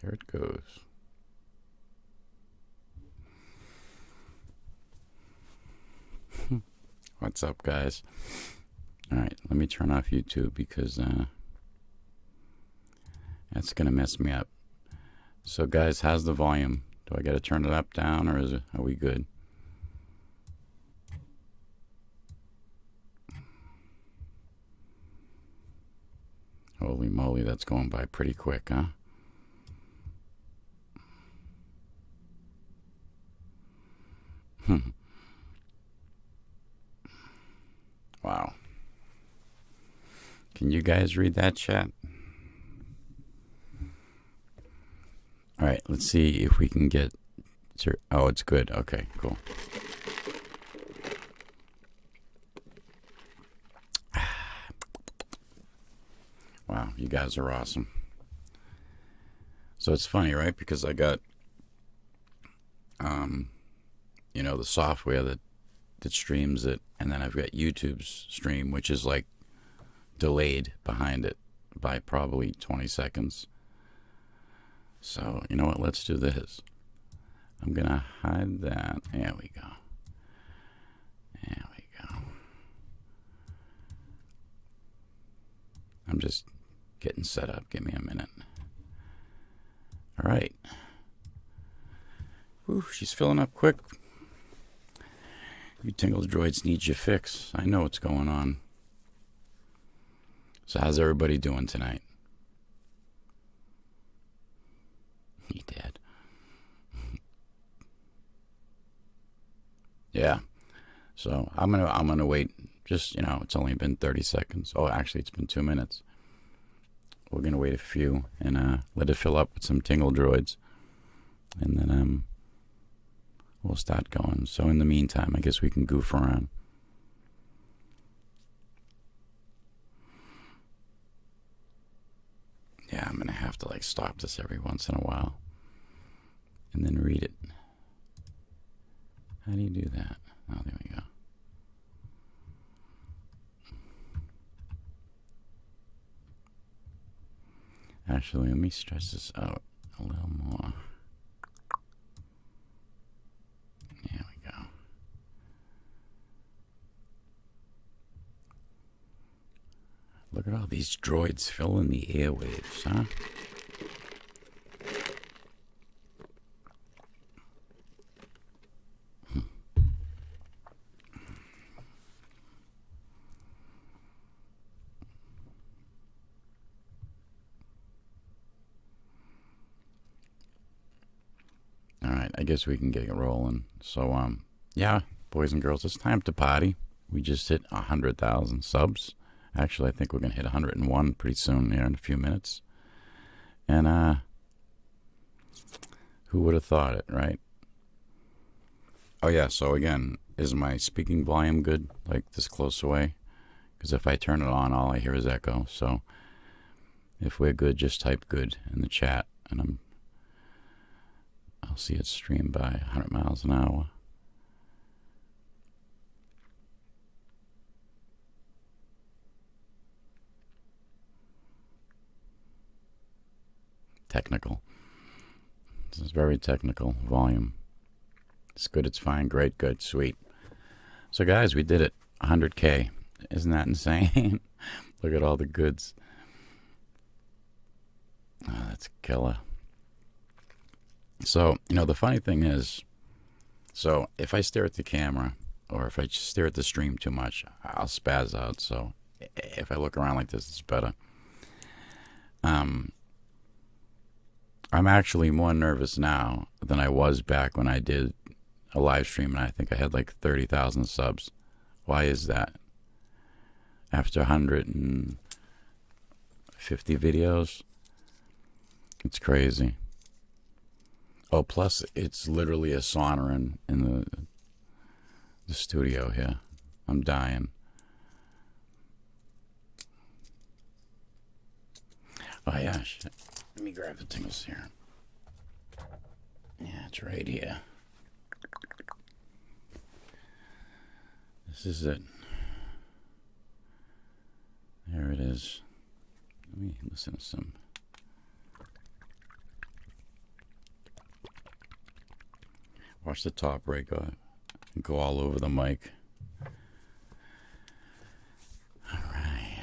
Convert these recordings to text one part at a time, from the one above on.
There it goes. What's up, guys? Alright, let me turn off YouTube because that's going to mess me up. So, guys, how's the volume? Do I got to turn it up, down, or are we good? Holy moly, that's going by pretty quick, huh? Wow. Can you guys read that chat? All right, let's see if we can get... Oh, it's good. Okay, cool. Wow, you guys are awesome. So it's funny, right? Because I got, you know, the software that streams it, and then I've got YouTube's stream, which is like delayed behind it by probably 20 seconds. So, you know what? Let's do this. I'm going to hide that. There we go. There we go. I'm just getting set up. Give me a minute. All right. Whew, she's filling up quick. You tingle-droids need your fix. I know what's going on. So how's everybody doing tonight? He did. Yeah. So I'm gonna wait. Just, you know, it's only been 30 seconds. Oh, actually, it's been 2 minutes. We're gonna wait a few and let it fill up with some tingle-droids, and then we'll start going. So in the meantime, I guess we can goof around. Yeah, I'm going to have to like stop this every once in a while and then read it. How do you do that? Oh, there we go. Actually, let me stretch this out a little more. There we go. Look at all these droids filling the airwaves, huh? All right, I guess we can get it rolling. So, yeah, boys and girls, it's time to party. We just hit 100,000 subs. Actually, I think we're going to hit 101 pretty soon here in a few minutes. And, who would have thought it, right? Oh, yeah, so again, is my speaking volume good, like this close away? Because if I turn it on, all I hear is echo. So if we're good, just type good in the chat, and I'll see it streamed by 100 miles an hour. Technical. This is very technical volume. It's good, it's fine, great, good, sweet. So guys, we did it. 100K. Isn't that insane? Look at all the goods. Oh, that's killer. So, you know, the funny thing is, so if I stare at the camera or if I just stare at the stream too much, I'll spaz out. So if I look around like this, it's better. I'm actually more nervous now than I was back when I did a live stream, and I think I had like 30,000 subs. Why is that? After 150 videos? It's crazy. Oh, plus it's literally a sauna in the studio here. I'm dying. Oh, yeah, shit. Let me grab the tingles here. Yeah, it's right here. This is it. There it is. Let me listen to some. Watch the top break off and go all over the mic. All right.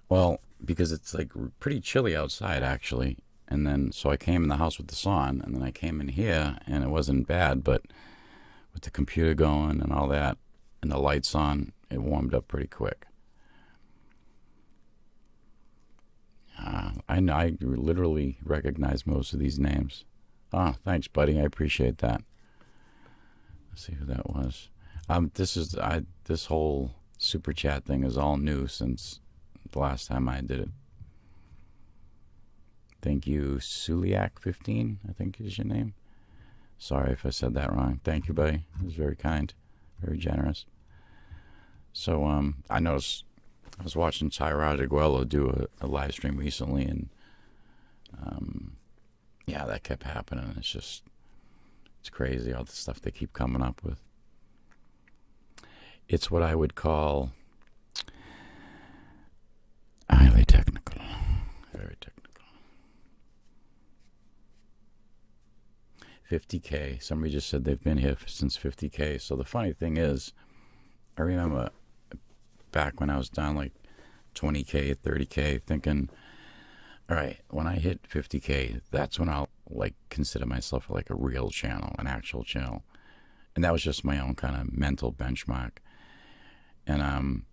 Well, because it's like pretty chilly outside actually, and then so I came in the house with this on, and then I came in here and it wasn't bad, but with the computer going and all that and the lights on, it warmed up pretty quick. I know, I literally recognize most of these names. Oh, thanks, buddy. I appreciate that. Let's see who that was. This whole super chat thing is all new since the last time I did it. Thank you, Suliak15, I think is your name. Sorry if I said that wrong. Thank you, buddy. It was very kind, very generous. So I noticed I was watching TirarADeguello do a live stream recently, and yeah, that kept happening. It's crazy all the stuff they keep coming up with. It's what I would call highly technical, very technical. 50K. Somebody just said they've been here since 50K. So the funny thing is, I remember back when I was down like 20K, 30K, thinking, all right, when I hit 50K, that's when I'll like consider myself like a real channel, an actual channel. And that was just my own kind of mental benchmark. And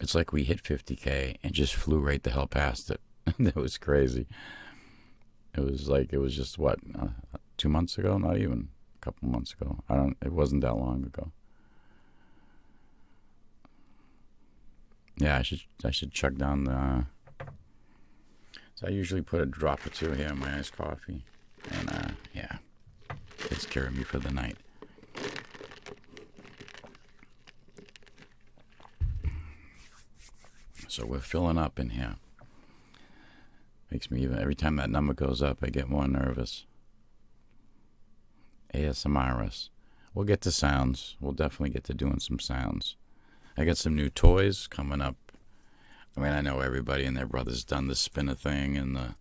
it's like we hit 50K and just flew right the hell past it. That was crazy. It was just what, 2 months ago? Not even a couple months ago. It wasn't that long ago. Yeah, I should chuck down the. So I usually put a drop or two here in my iced coffee, and yeah, takes care of me for the night. So we're filling up in here. Makes me even every time that number goes up, I get more nervous. ASMRs. We'll get to sounds. We'll definitely get to doing some sounds. I got some new toys coming up. I mean, I know everybody and their brother's done the spinner thing and the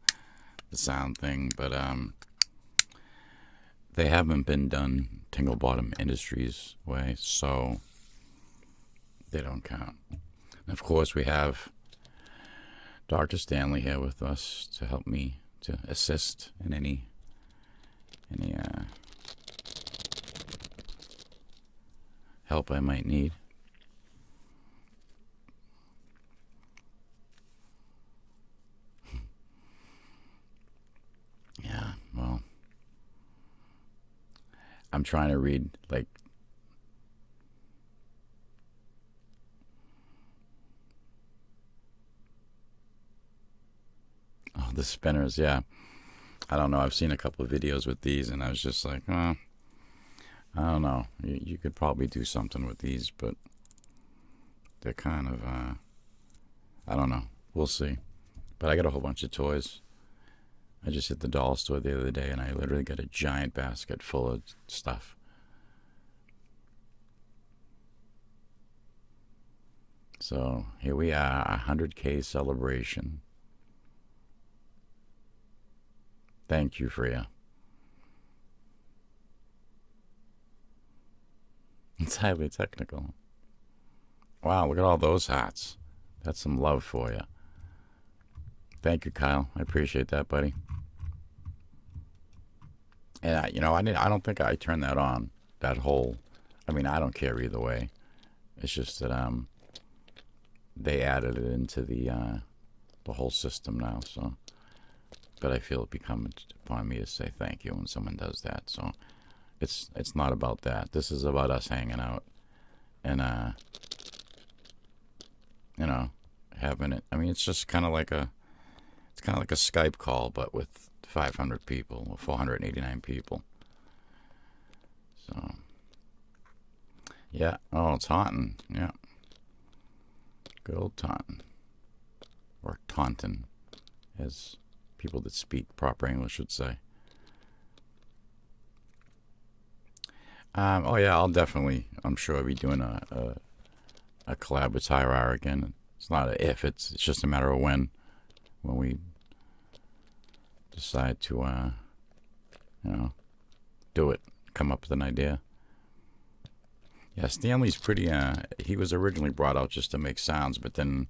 sound thing, but they haven't been done Tingle Bottom Industries way, so they don't count. And of course, we have Dr. Stanley here with us to help me, to assist in any help I might need. Yeah, well, I'm trying to read, like, oh, the spinners, yeah. I don't know, I've seen a couple of videos with these, and I was just like, I don't know. You could probably do something with these, but they're kind of, I don't know. We'll see. But I got a whole bunch of toys. I just hit the doll store the other day, and I literally got a giant basket full of stuff. So here we are, 100K celebration. Thank you, Freya. It's highly technical. Wow, look at all those hats. That's some love for you. Thank you, Kyle. I appreciate that, buddy. And I don't think I turned that on. That whole, I mean, I don't care either way. It's just that they added it into the whole system now. So, but I feel it becomes upon me to say thank you when someone does that. So, it's not about that. This is about us hanging out and having it. I mean, it's just kind of like a Skype call, but with 500 people or 489 people. So, yeah. Oh, it's Taunton. Yeah. Good old Taunton. Or Taunton, as people that speak proper English would say. Oh, yeah, I'm sure I'll be doing a collab with Tyrar again. It's not a if, it's just a matter of when we decide to, do it. Come up with an idea. Yeah, Stanley's pretty, he was originally brought out just to make sounds, but then,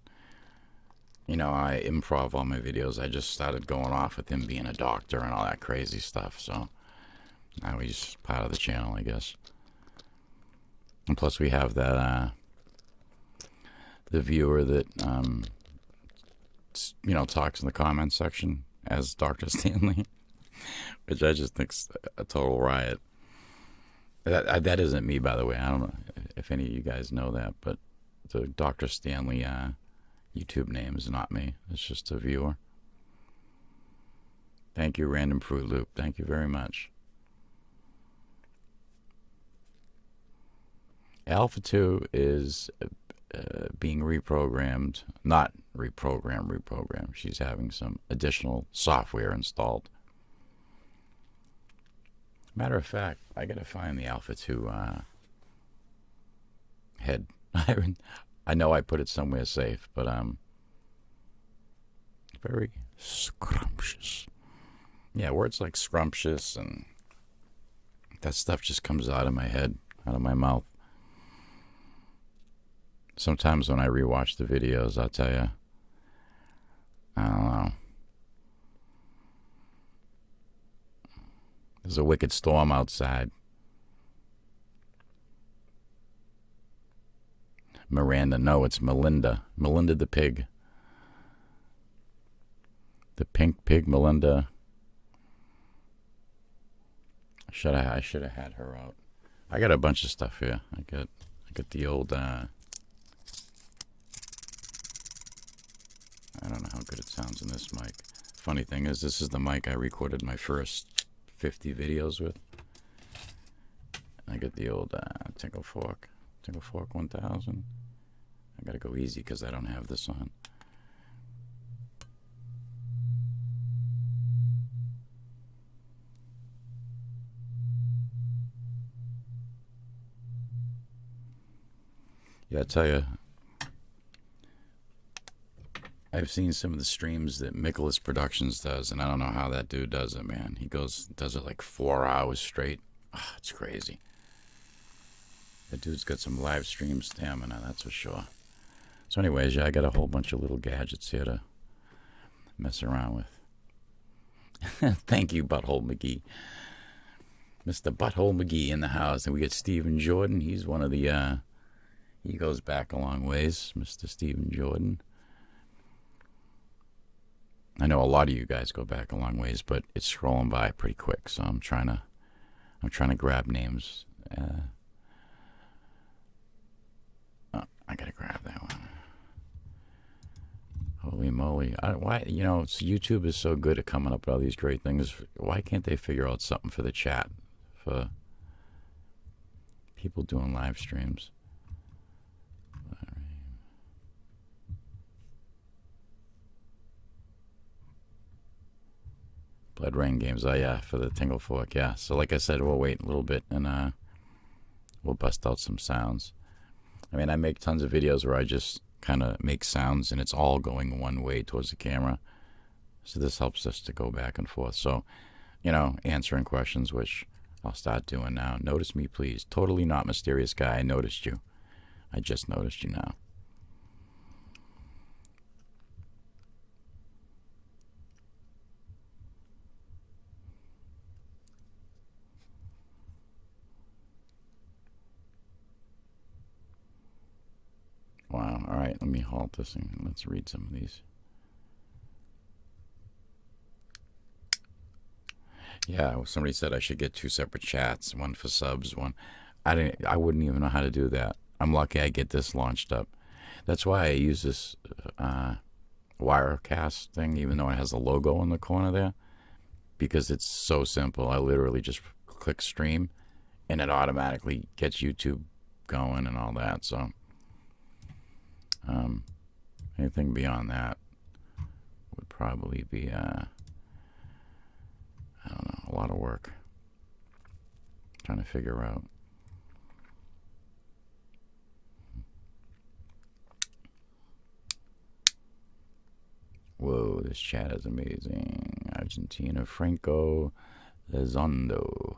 you know, I improv all my videos. I just started going off with him being a doctor and all that crazy stuff, so now he's part of the channel, I guess. And plus we have that, the viewer that, you know, talks in the comments section as Dr. Stanley, which I just think's a total riot. That isn't me, by the way. I don't know if any of you guys know that, but the Dr. Stanley YouTube name is not me. It's just a viewer. Thank you, Random Fruit Loop. Thank you very much. Alpha 2 is being reprogrammed. Not reprogrammed. She's having some additional software installed. Matter of fact, I gotta find the Alpha 2 head. I know I put it somewhere safe, but very scrumptious. Yeah, words like scrumptious and that stuff just comes out of my head, out of my mouth. Sometimes when I rewatch the videos, I'll tell you, I don't know. There's a wicked storm outside. Miranda, no, it's Melinda. Melinda the pig. The pink pig, Melinda. I should have had her out. I got a bunch of stuff here. I got the old I don't know how good it sounds in this mic. Funny thing is, this is the mic I recorded my first 50 videos with. I got the old Tingle Fork 1000. I gotta go easy because I don't have this on. Yeah, I tell you, I've seen some of the streams that Nicholas Productions does, and I don't know how that dude does it, man. He does it like 4 hours straight. Oh, it's crazy. That dude's got some live stream stamina, that's for sure. So anyways, yeah, I got a whole bunch of little gadgets here to mess around with. Thank you, Butthole McGee. Mr. Butthole McGee in the house. And we got Stephen Jordan. He's one of the, he goes back a long ways, Mr. Stephen Jordan. I know a lot of you guys go back a long ways, but it's scrolling by pretty quick, so I'm trying to grab names. I gotta grab that one. Holy moly! Why, you know, YouTube is so good at coming up with all these great things. Why can't they figure out something for the chat, for people doing live streams? Blood Rain Games. Oh yeah, for the Tingle Fork. Yeah. So like I said, we'll wait a little bit and we'll bust out some sounds. I mean, I make tons of videos where I just kind of make sounds and it's all going one way towards the camera. So this helps us to go back and forth. So, you know, answering questions, which I'll start doing now. Notice me, please. Totally not mysterious guy. I noticed you. I just noticed you now. Wow. All right. Let me halt this and let's read some of these. Yeah. Somebody said I should get 2 separate chats, one for subs, one. I wouldn't even know how to do that. I'm lucky I get this launched up. That's why I use this Wirecast thing, even though it has a logo in the corner there, because it's so simple. I literally just click stream and it automatically gets YouTube going and all that. So anything beyond that would probably be I don't know, a lot of work trying to figure out. Whoa, this chat is amazing. Argentina, Franco Lezondo.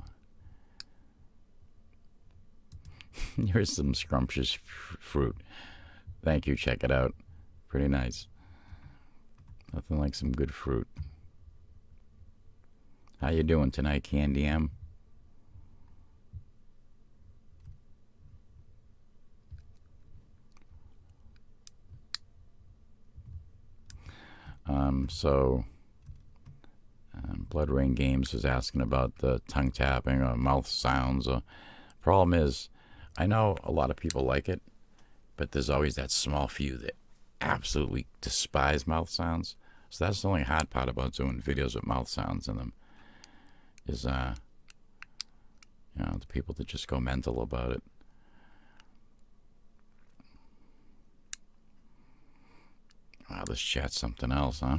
Here's some scrumptious fruit. Thank you. Check it out. Pretty nice. Nothing like some good fruit. How you doing tonight, Candy M? Blood Rain Games was asking about the tongue tapping or mouth sounds. Problem is, I know a lot of people like it, but there's always that small few that absolutely despise mouth sounds. So that's the only hard part about doing videos with mouth sounds in them, is the people that just go mental about it. Wow, this chat's something else, huh?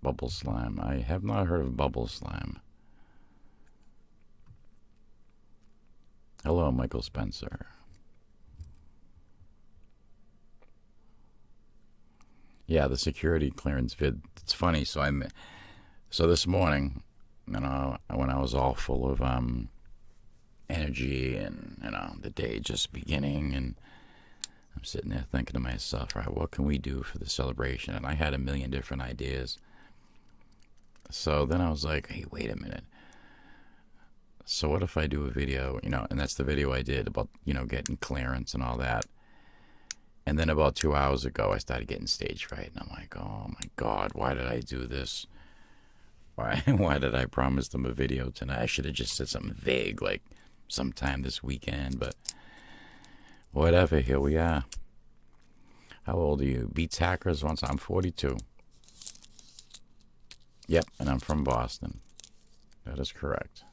Bubble slime. I have not heard of bubble slime. Hello, Michael Spencer. Yeah, the security clearance vid. It's funny. So this morning, when I was all full of energy and the day just beginning, and I'm sitting there thinking to myself, all right, what can we do for the celebration? And I had a million different ideas. So then I was like, hey, wait a minute. So what if I do a video, and that's the video I did about, getting clearance and all that. And then about 2 hours ago, I started getting stage fright. And I'm like, oh my God, why did I do this? Why did I promise them a video tonight? I should have just said something vague, like sometime this weekend, but whatever, here we are. How old are you? Beats Hackers once. I'm 42. Yep, and I'm from Boston. That is correct.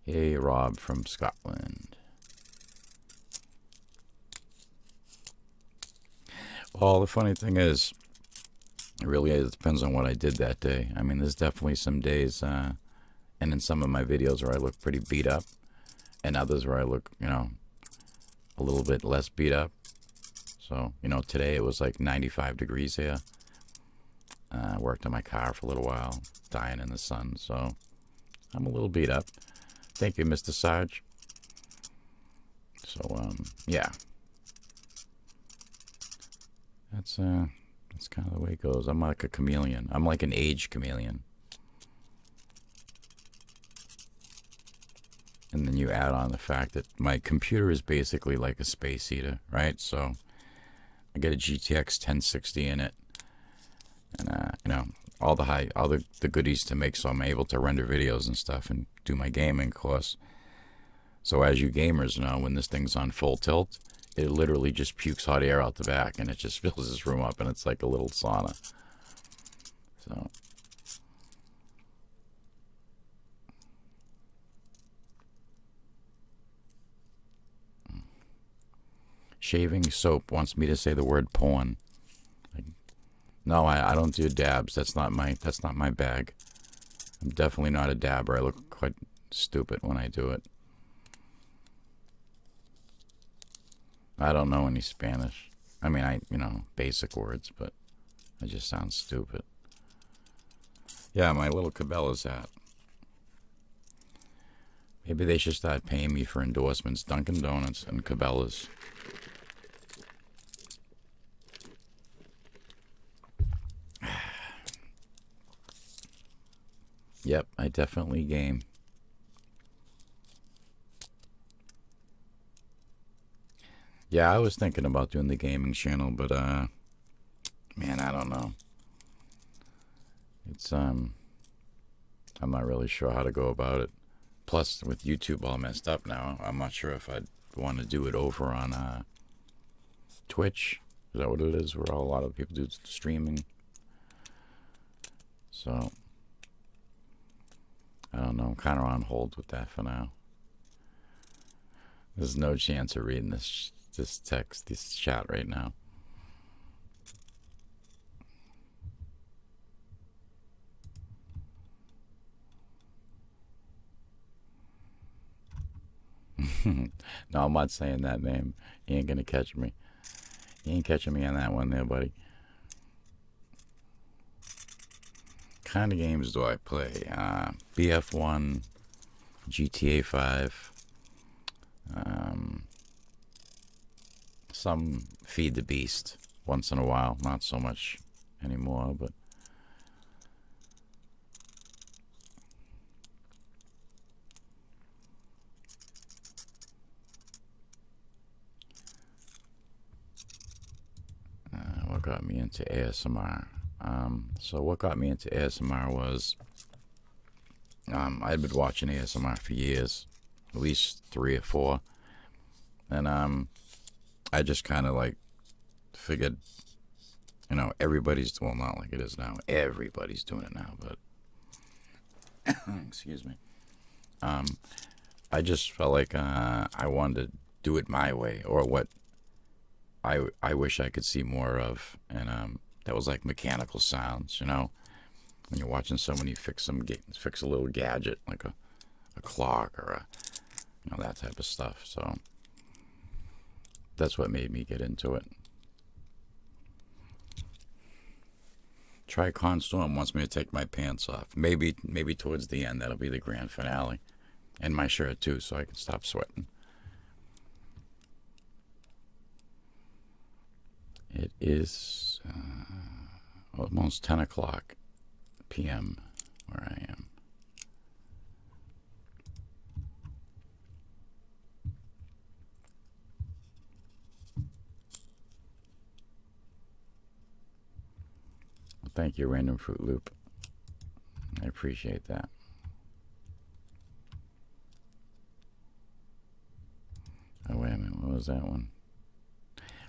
Hey, Rob from Scotland. Well, the funny thing is, it really depends on what I did that day. I mean, there's definitely some days, and in some of my videos where I look pretty beat up, and others where I look, a little bit less beat up. So, today it was like 95 degrees here. I worked on my car for a little while, dying in the sun, so I'm a little beat up. Thank you, Mr. Sarge. So, yeah. That's kind of the way it goes. I'm like a chameleon. I'm like an age chameleon. And then you add on the fact that my computer is basically like a space heater, right? So I get a GTX 1060 in it. And, all the goodies to make so I'm able to render videos and stuff and do my gaming, of course. So as you gamers know, when this thing's on full tilt, it literally just pukes hot air out the back, and it just fills this room up, and it's like a little sauna. So, Shaving Soap wants me to say the word porn. No, I don't do dabs. That's not my bag. I'm definitely not a dabber. I look quite stupid when I do it. I don't know any Spanish. I mean, basic words, but I just sound stupid. Yeah, my little Cabela's hat. Maybe they should start paying me for endorsements. Dunkin' Donuts and Cabela's. Yep, I definitely game. Yeah, I was thinking about doing the gaming channel, but man, I don't know. It's I'm not really sure how to go about it. Plus, with YouTube all messed up now, I'm not sure if I'd want to do it over on Twitch. Is that what it is? Where a lot of people do streaming. So I don't know. I'm kind of on hold with that for now. There's no chance of reading this text, this chat right now. No, I'm not saying that name. You ain't gonna catch me. You ain't catching me on that one there, buddy. kind of games do I play? BF1, GTA 5, some Feed the Beast once in a while. Not so much anymore, but what got me into ASMR? So what got me into ASMR was I'd been watching ASMR for years, at least 3 or 4, and I just kind of like figured, you know, everybody's doing, not like it is now. Everybody's doing it now, but excuse me. I just felt like I wanted to do it my way, or what I wish I could see more of, and that was like mechanical sounds, you know, when you're watching somebody fix a little gadget like a clock or that type of stuff. So that's what made me get into it. Tricon Storm wants me to take my pants off. Maybe towards the end, that'll be the grand finale, and my shirt too, so I can stop sweating. It is almost 10 o'clock p.m. where I am. Well, thank you, Random Fruit Loop. I appreciate that. Oh, wait a minute. What was that one?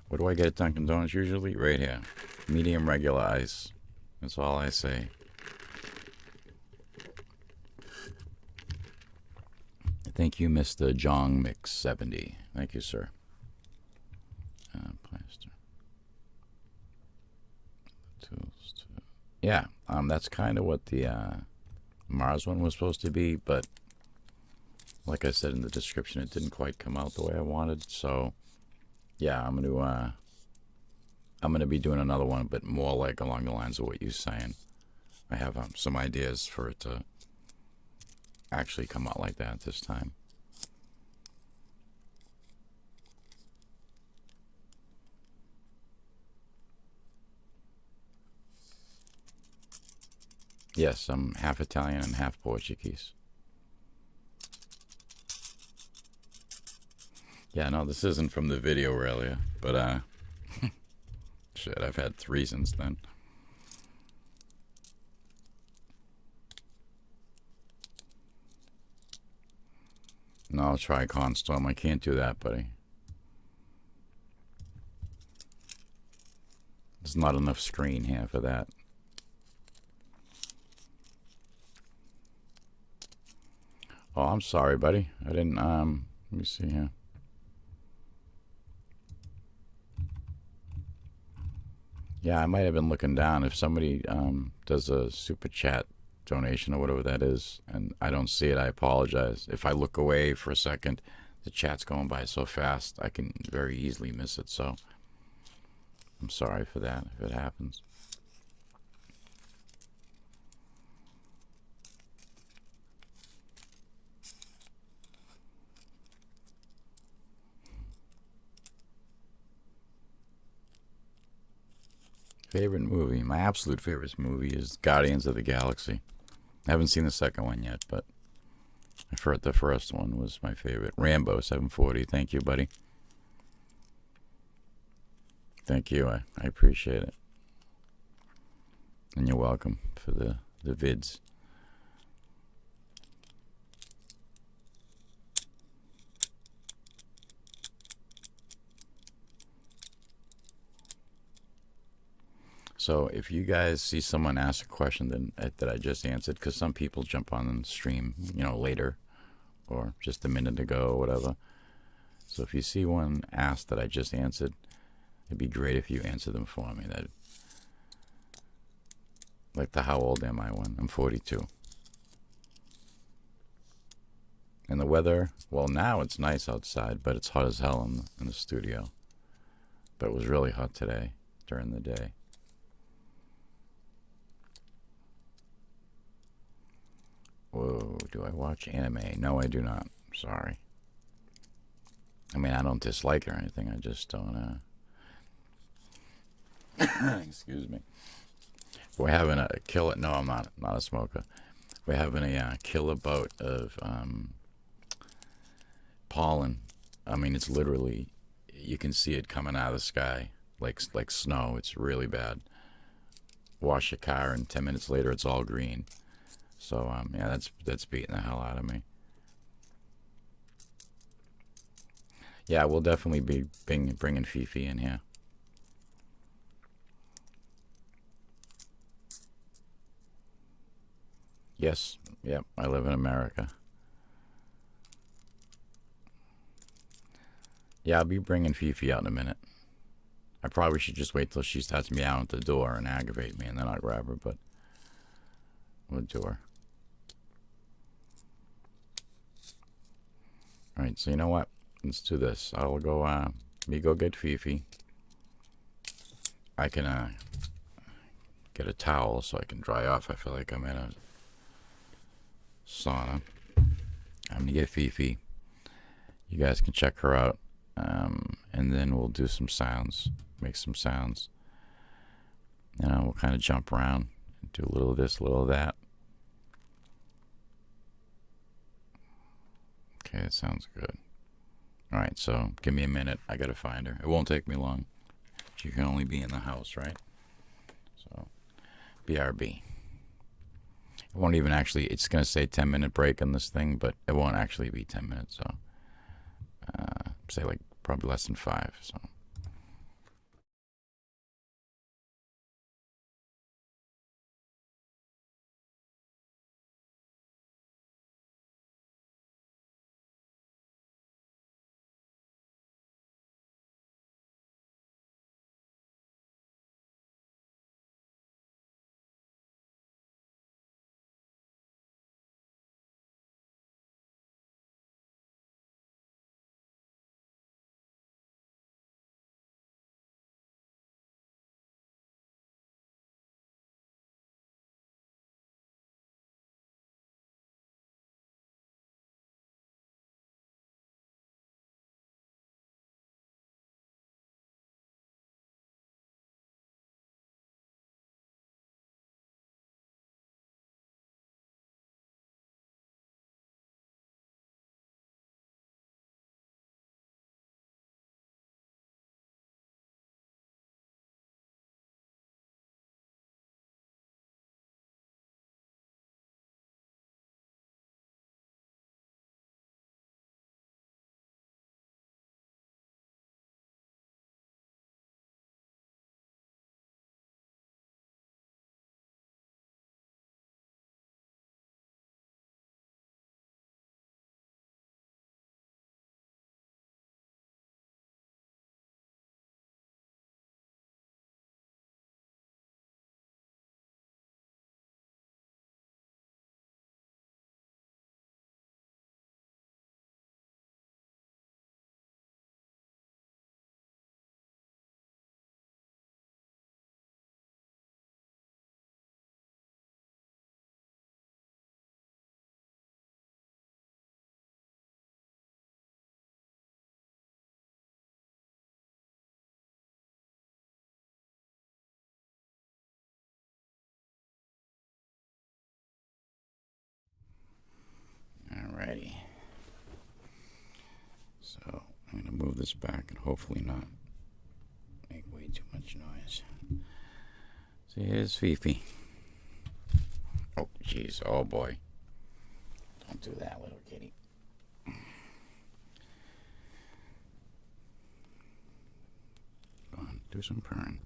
What do I get at Dunkin' Donuts usually? Right here. Medium regular ice. That's all I say. Thank you, Mr. Jong Mix 70. Thank you, sir. Plaster. Tools. Yeah, that's kind of what the Mars one was supposed to be, but like I said in the description, it didn't quite come out the way I wanted. So yeah, I'm gonna be doing another one, but more like along the lines of what you're saying. I have some ideas for it to actually come out like that this time. Yes, I'm half Italian and half Portuguese. Yeah, no, this isn't from the video earlier, but shit, I've had 3 since then. No, I'll try Constorm. I can't do that, buddy. There's not enough screen here for that. Oh, I'm sorry, buddy. I didn't, let me see here. Yeah, I might have been looking down. If somebody does a super chat donation or whatever that is, and I don't see it, I apologize. If I look away for a second, the chat's going by so fast, I can very easily miss it. So I'm sorry for that if it happens. Favorite movie? My absolute favorite movie is Guardians of the Galaxy. I haven't seen the second one yet, but I've heard the first one was my favorite. Rambo 740. Thank you, buddy. Thank you. I appreciate it. And you're welcome for the vids. So if you guys see someone ask a question that I just answered, because some people jump on the stream, later, or just a minute ago or whatever. So if you see one asked that I just answered, it'd be great if you answer them for me. That, like the how old am I one? I'm 42. And the weather, well, now it's nice outside, but it's hot as hell in the studio. But it was really hot today during the day. Whoa, do I watch anime? No, I do not. Sorry. I mean, I don't dislike it or anything. I just don't, excuse me. We're having a kill it. No, I'm not a smoker. We're having a killer bout of pollen. I mean, it's literally, you can see it coming out of the sky like snow. It's really bad. Wash your car, and 10 minutes later, it's all green. So yeah, that's beating the hell out of me. Yeah, we'll definitely be bringing Fifi in here. Yes, yep, I live in America. Yeah, I'll be bringing Fifi out in a minute. I probably should just wait till she starts meowing at the door and aggravate me, and then I'll grab her, but we'll do her. Alright, so you know what? Let's do this. I'll go, me go get Fifi. I can, get a towel so I can dry off. I feel like I'm in a sauna. I'm gonna get Fifi. You guys can check her out. And then we'll do some sounds. Make some sounds. You know, we'll kind of jump around. Do a little of this, a little of that. Okay, that sounds good. Alright, so give me a minute. I gotta find her. It won't take me long. She can only be in the house, right? So, BRB. It won't even actually, it's gonna say 10-minute break on this thing, but it won't actually be 10 minutes, so say like probably less than 5, so. Alrighty. So I'm gonna move this back and hopefully not make way too much noise. So here's Fifi. Oh, jeez. Oh, boy. Don't do that, little kitty. Go on, do some purring.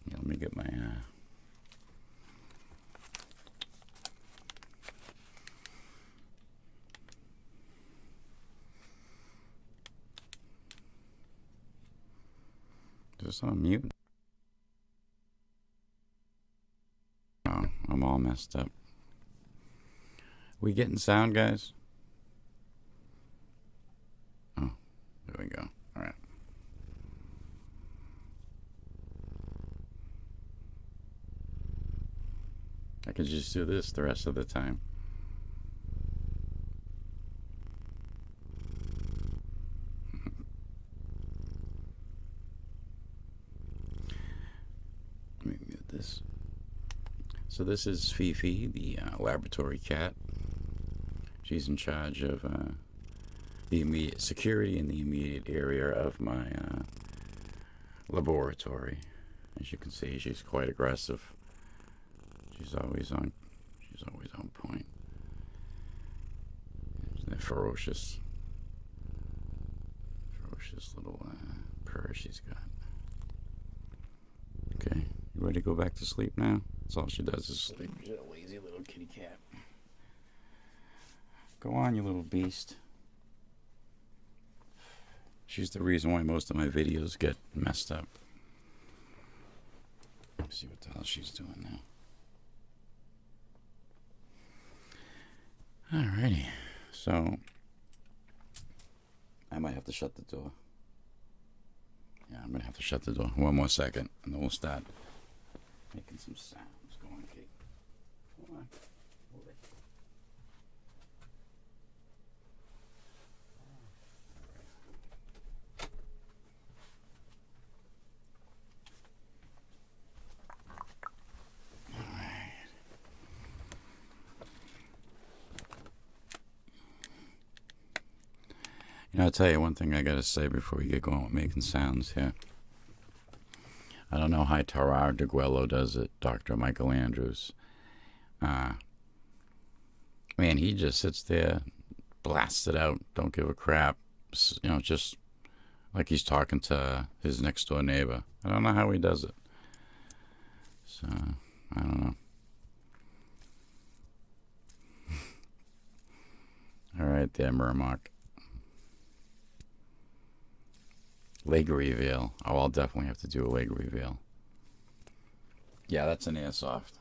Yeah, let me get my, Is this on mute? Oh, I'm all messed up. We getting sound, guys? Oh, there we go. All right. could just do this the rest of the time. Let me get this. So this is Fifi, the laboratory cat. She's in charge of the immediate security in the immediate area of my laboratory. As you can see, she's quite aggressive. She's always on point. That ferocious little purr she's got. Okay, you ready to go back to sleep now? That's all she does is sleep. She's a lazy little kitty cat. Go on, you little beast. She's the reason why most of my videos get messed up. Let's see what the hell she's doing now. Alrighty, so I might have to shut the door. Yeah, I'm gonna have to shut the door. One more second, and then we'll start making some sounds. Go on, Kate. Come on. Move it. You know, I'll tell you one thing I gotta say before we get going with making sounds here. I don't know how TirarADeguello does it, Dr. Michael Andrews. Man, he just sits there, blasts it out, don't give a crap. You know, just like he's talking to his next door neighbor. I don't know how he does it. So, I don't know. All right there, Mermark. Leg reveal. Oh, I'll definitely have to do a leg reveal. Yeah, that's an airsoft.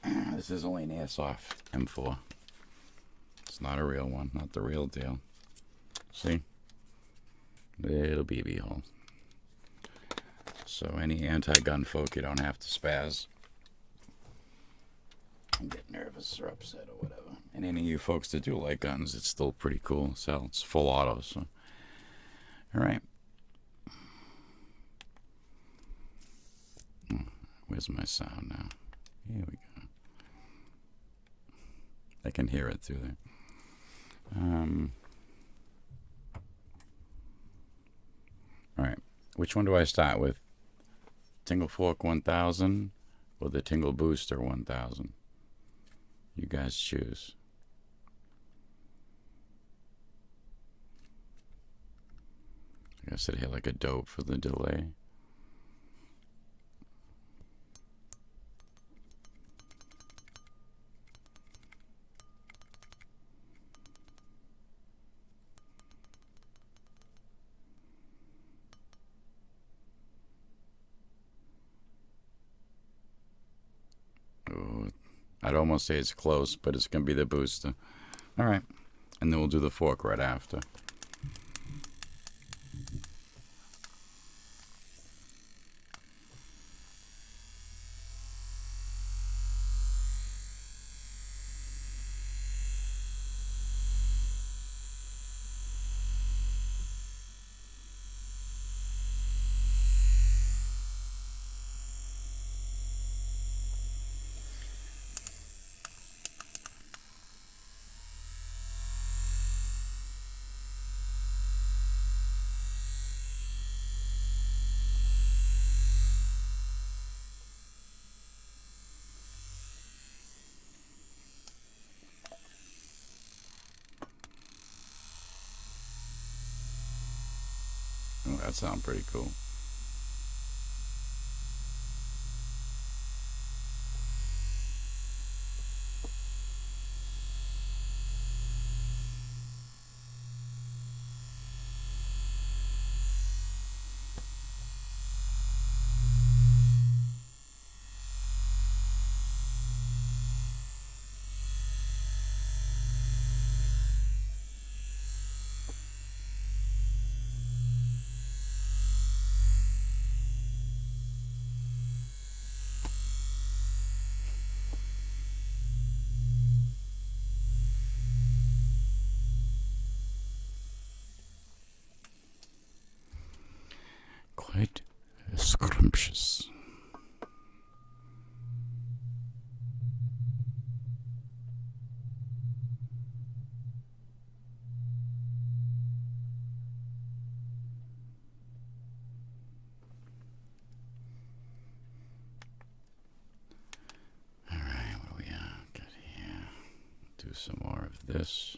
This is only an airsoft M4. It's not a real one. Not the real deal. See? Little BB hole. So any anti-gun folk, you don't have to spaz and get nervous or upset or whatever. And any of you folks that do like guns, it's still pretty cool. So it's full auto, so... All right. Where's my sound now? Here we go. I can hear it through there. All right. Which one do I start with? Tingle Fork 1000 or the Tingle Booster 1000? You guys choose. I gotta sit here like a dope for the delay. Oh, I'd almost say it's close, but it's gonna be the booster. All right, and then we'll do the fork right after. Oh, that sounds pretty cool. quite scrumptious. All right, what do we got here? Do some more of this.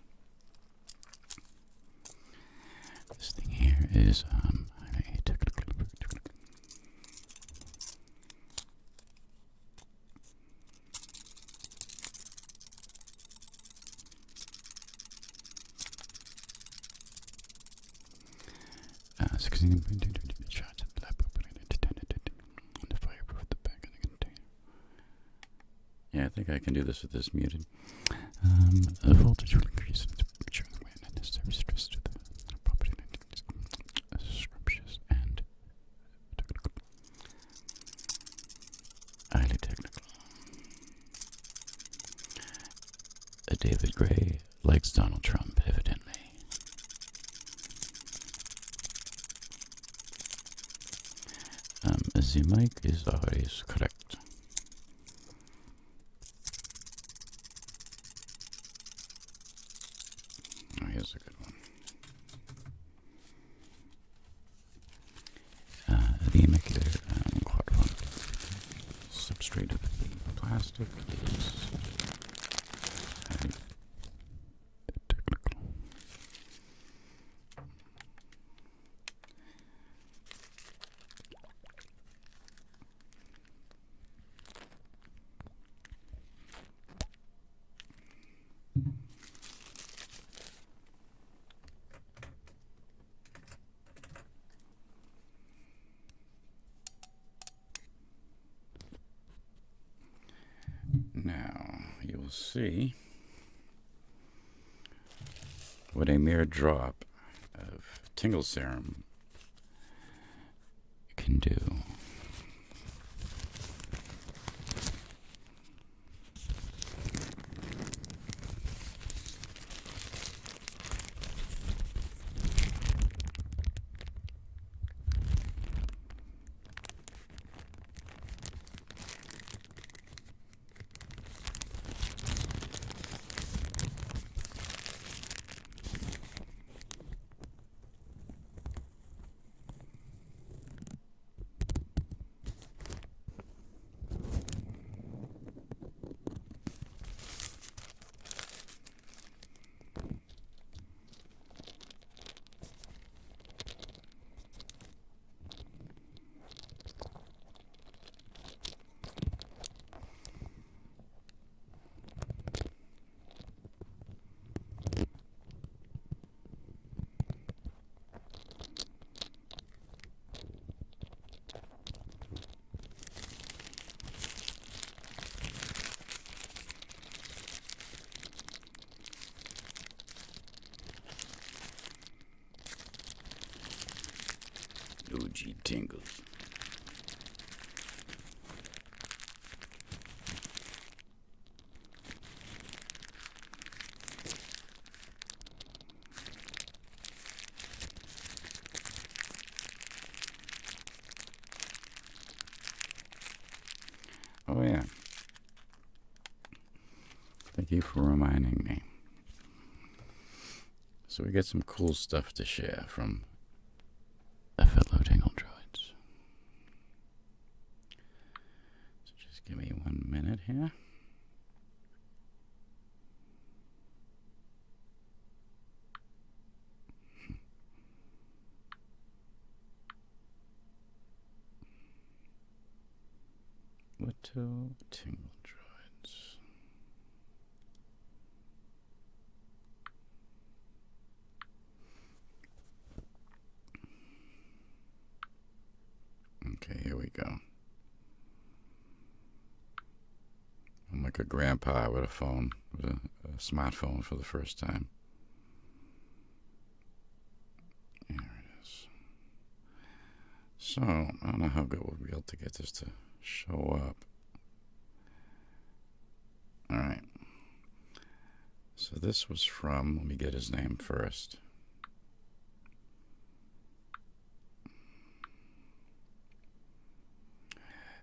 This thing here is shots of black on the fireproof at the back of the container. Yeah, I think I can do this with this muted. The voltage will increase in temperature when unnecessary stress to the property scrumptious and technical. Highly technical. David Gray likes Donald Trump, evidently. The mic is always correct. Oh, here's a good one. The immaculate quadrant substrate of the plastic is highly technical. Now, you will see what a mere drop of tingle serum can do. OG tingles. Oh yeah. Thank you for reminding me. So we get some cool stuff to share from a fellow tingle-droids. So just give me 1 minute here. Little tingle-droids. Okay, here we go. I'm like a grandpa with a phone, with a smartphone for the first time. Here it is. So, I don't know how good we'll be able to get this to show up. Alright. So this was from, let me get his name first.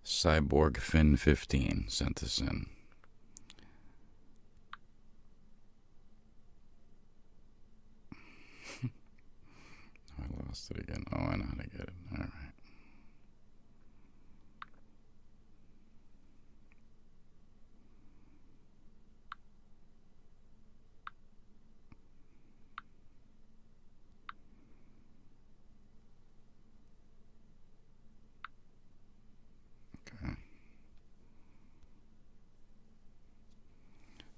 Cyborg Fin 15 sent this in. I lost it again. Oh, I know how to get it. All right. Okay.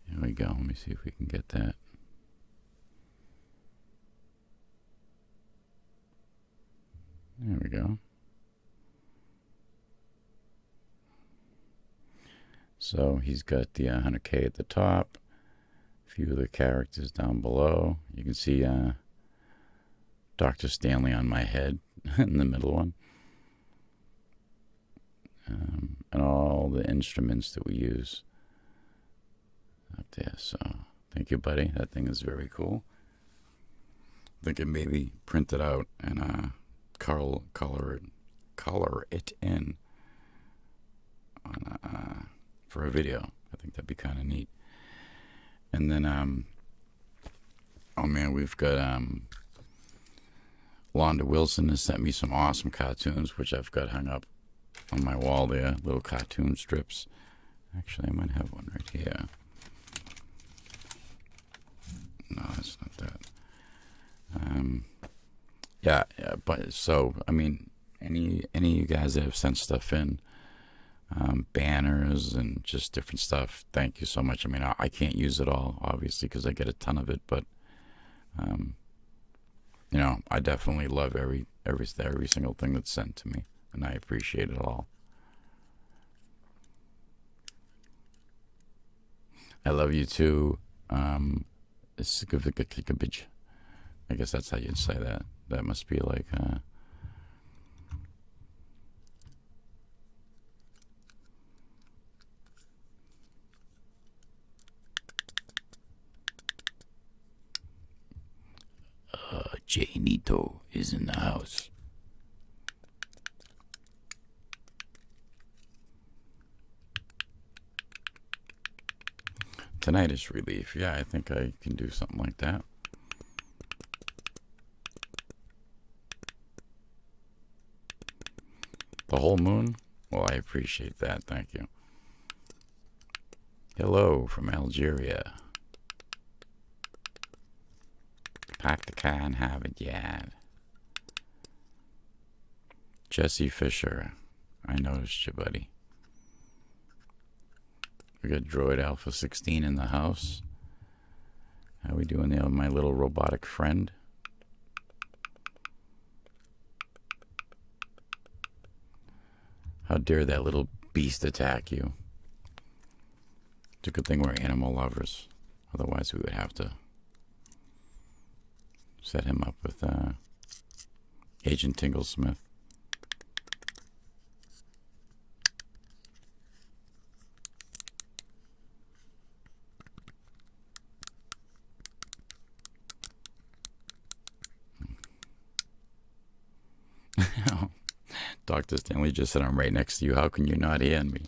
Here we go. Let me see if we can get that. There we go. So he's got the 100K at the top. A few of the characters down below. You can see Dr. Stanley on my head in the middle one. And all the instruments that we use up there. So thank you, buddy. That thing is very cool. I think it maybe print it out and color it in on, for a video. I think that'd be kind of neat. And then, oh man, we've got Londa Wilson has sent me some awesome cartoons, which I've got hung up on my wall there. Little cartoon strips. Actually, I might have one right here. No, that's not that. Yeah, but so I mean, any of you guys that have sent stuff in, banners and just different stuff, thank you so much. I mean, I can't use it all, obviously, because I get a ton of it, but you know, I definitely love every single thing that's sent to me, and I appreciate it all. I love you too. I guess that's how you'd say that. That must be like Janito is in the house. Tinnitus relief. Yeah, I think I can do something like that. The whole moon? Well, I appreciate that. Thank you. Hello from Algeria. Pack the car and have it, yeah. Jesse Fisher. I noticed you, buddy. We got Droid Alpha 16 in the house. How we doing there with my little robotic friend? How dare that little beast attack you? It's a good thing we're animal lovers. Otherwise we would have to set him up with Agent Tinglesmith. Dr. Stanley just said, I'm right next to you. How can you not hear me?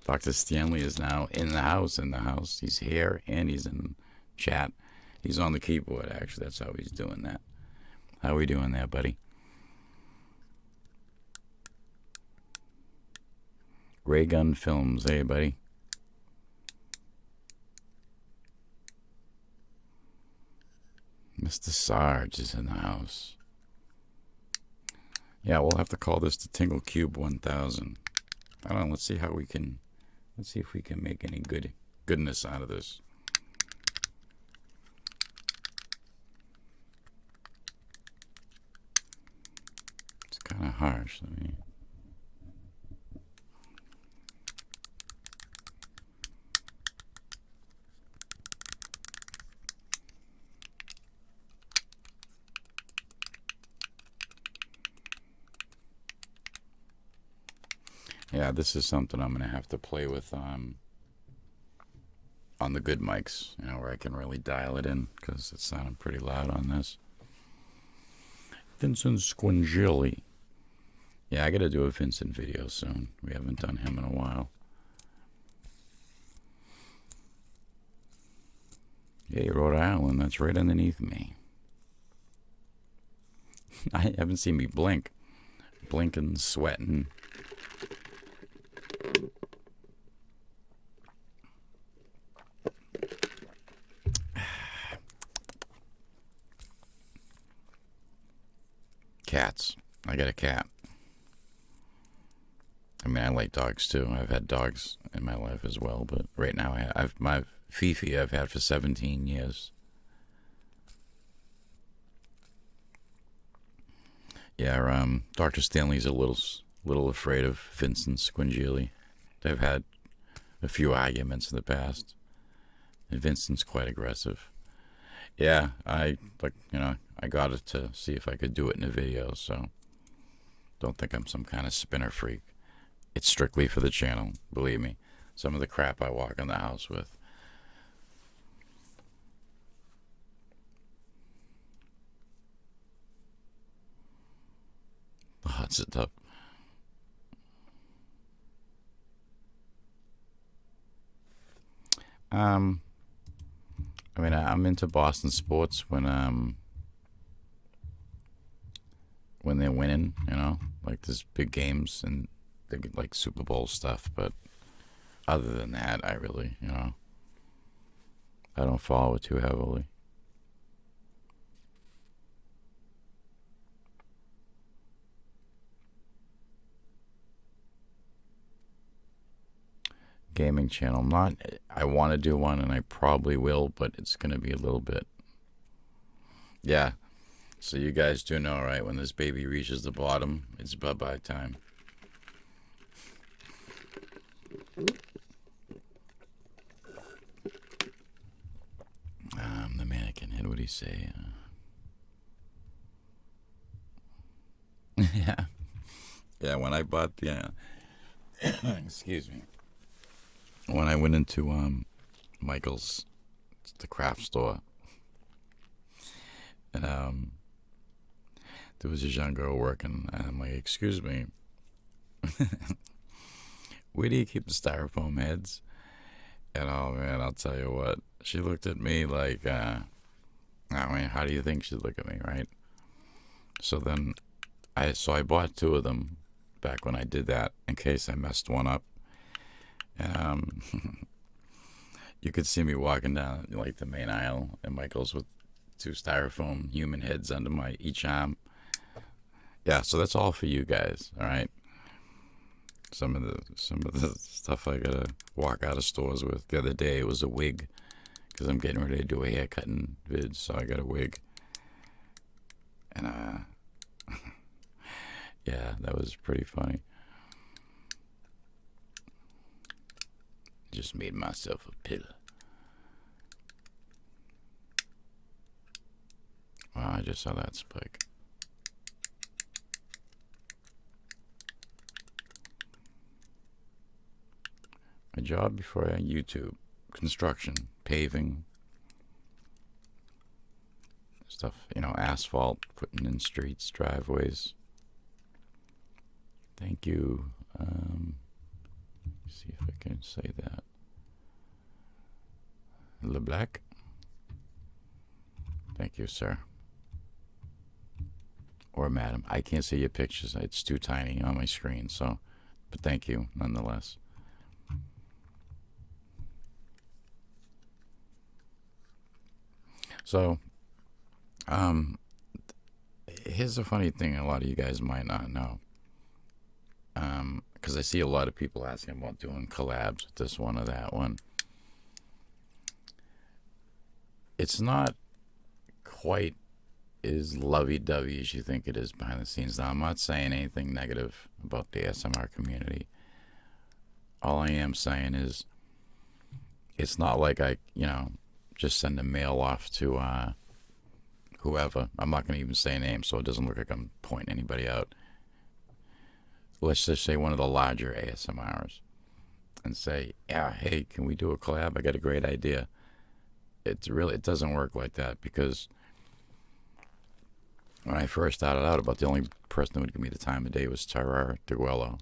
Dr. Stanley is now in the house. He's here and he's in chat. He's on the keyboard, actually. That's how he's doing that. How are we doing there, buddy? Ray Gun Films. Hey, buddy. Mr. Sarge is in the house. Yeah, we'll have to call this the Tingle Cube 1000. I don't know. Let's see if we can make any goodness out of this. It's kind of harsh. Yeah, this is something I'm going to have to play with on the good mics, you know, where I can really dial it in, because it's sounding pretty loud on this. Vincent Squangeli. Yeah, I gotta do a Vincent video soon. We haven't done him in a while. Hey, Rhode Island, that's right underneath me. I haven't seen me blink. Blinking, sweating. Cats. I got a cat. I mean, I like dogs too. I've had dogs in my life as well, but right now I've my Fifi I've had for 17 years. Yeah, Dr. Stanley's a little afraid of Vincent Squingielli. They've had a few arguments in the past, and Vincent's quite aggressive. Yeah, I got it to see if I could do it in a video, so don't think I'm some kind of spinner freak. It's strictly for the channel, believe me. Some of the crap I walk in the house with. Oh, it's a tough. I mean, I'm into Boston sports when they're winning, like there's big games and they get like Super Bowl stuff. But other than that, I really, I don't follow it too heavily. Gaming channel. I want to do one and I probably will, but it's going to be a little bit. Yeah. So you guys do know, right? When this baby reaches the bottom, it's bye-bye time. The mannequin head, what do you say? Yeah. Yeah, when I bought the... excuse me. When I went into Michael's, the craft store, and there was this young girl working, and I'm like, excuse me, where do you keep the styrofoam heads? And oh man, I'll tell you what, she looked at me like, I mean, how do you think she'd look at me, right? So then, I bought two of them back when I did that, in case I messed one up. And you could see me walking down like the main aisle at Michael's with two styrofoam human heads under my each arm. Yeah, so that's all for you guys, all right? Some of the stuff I gotta walk out of stores with. The other day it was a wig, because I'm getting ready to do a haircutting vid, so I got a wig. And yeah, that was pretty funny. Just made myself a pillow. Wow, I just saw that spike. My job before I YouTube, construction, paving, stuff, asphalt, putting in streets, driveways. Thank you. See if I can say that. LeBlack. Thank you, sir. Or madam. I can't see your pictures. It's too tiny on my screen, so, but thank you nonetheless. So, here's a funny thing a lot of you guys might not know. Because I see a lot of people asking about doing collabs with this one or that one. It's not quite as lovey-dovey as you think it is behind the scenes. Now, I'm not saying anything negative about the ASMR community. All I am saying is it's not like I, just send a mail off to whoever. I'm not going to even say names so it doesn't look like I'm pointing anybody out. Let's just say one of the larger ASMRs and say, yeah, hey, can we do a collab? I got a great idea. It doesn't work like that, because when I first started out, about the only person who would give me the time of day was TirarADeguello.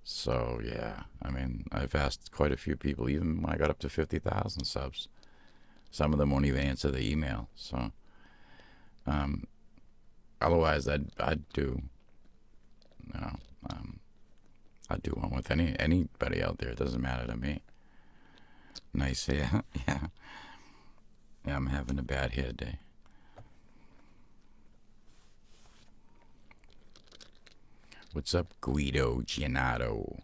So, yeah, I mean, I've asked quite a few people, even when I got up to 50,000 subs. Some of them won't even answer the email. So, otherwise, I'd do, you know, I'd do one with anybody out there. It doesn't matter to me. Nice hair. Yeah. Yeah, I'm having a bad hair day. What's up, Guido Giannato?